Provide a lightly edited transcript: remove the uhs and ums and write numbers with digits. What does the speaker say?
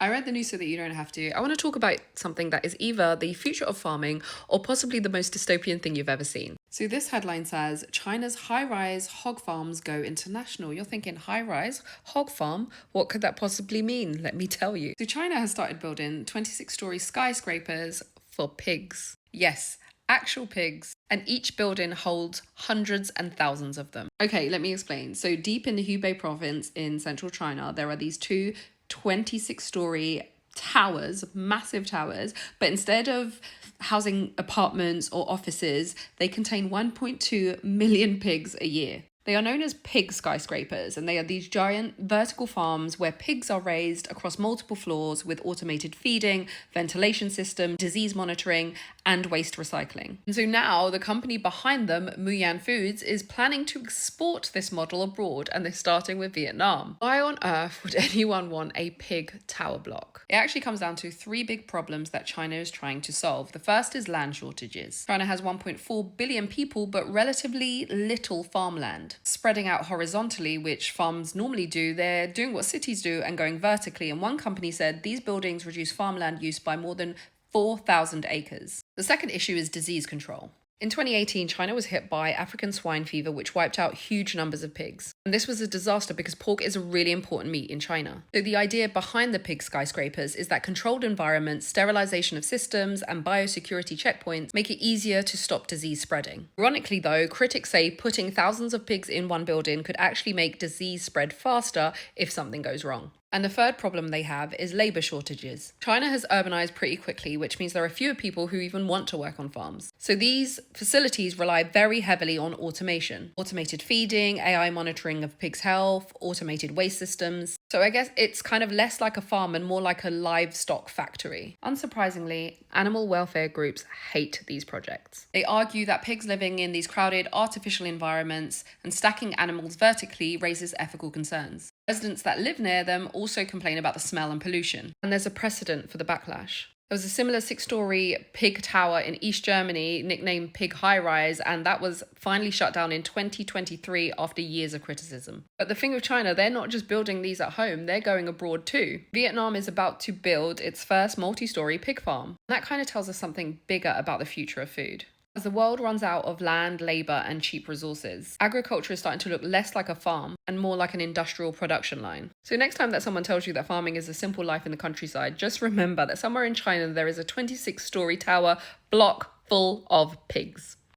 I read the news so that you don't have to. I want to talk about something that is either the future of farming or possibly the most dystopian thing you've ever seen. So this headline says, China's high-rise hog farms go international. You're thinking, high-rise hog farm? What could that possibly mean? Let me tell you. So China has started building 26-story skyscrapers for pigs. Yes, actual pigs. And each building holds hundreds and thousands of them. Okay, let me explain. So deep in the Hubei province in central China, there are these two 26-story towers, massive towers, but instead of housing apartments or offices, they contain 1.2 million pigs a year. They are known as pig skyscrapers, and they are these giant vertical farms where pigs are raised across multiple floors with automated feeding, ventilation system, disease monitoring, and waste recycling. And so now the company behind them, Muyan Foods, is planning to export this model abroad, and they're starting with Vietnam. Why on earth would anyone want a pig tower block? It actually comes down to three big problems that China is trying to solve. The first is land shortages. China has 1.4 billion people, but relatively little farmland. Spreading out horizontally, which farms normally do, they're doing what cities do and going vertically. And one company said these buildings reduce farmland use by more than 4,000 acres. The second issue is disease control. In 2018, China was hit by African swine fever, which wiped out huge numbers of pigs. And this was a disaster because pork is a really important meat in China. So the idea behind the pig skyscrapers is that controlled environments, sterilization of systems, and biosecurity checkpoints make it easier to stop disease spreading. Ironically though, critics say putting thousands of pigs in one building could actually make disease spread faster if something goes wrong. And the third problem they have is labor shortages. China has urbanized pretty quickly, which means there are fewer people who even want to work on farms. So these facilities rely very heavily on automation. Automated feeding, AI monitoring of pigs' health, automated waste systems. So I guess it's kind of less like a farm and more like a livestock factory. Unsurprisingly, animal welfare groups hate these projects. They argue that pigs living in these crowded artificial environments and stacking animals vertically raises ethical concerns. Residents that live near them also complain about the smell and pollution, and there's a precedent for the backlash. There was a similar 6-story pig tower in East Germany, nicknamed Pig High Rise, and that was finally shut down in 2023 after years of criticism. But the thing with China, they're not just building these at home, they're going abroad too. Vietnam is about to build its first multi-story pig farm. That kind of tells us something bigger about the future of food. As the world runs out of land, labour and cheap resources, agriculture is starting to look less like a farm and more like an industrial production line. So next time that someone tells you that farming is a simple life in the countryside, just remember that somewhere in China there is a 26-story tower block full of pigs.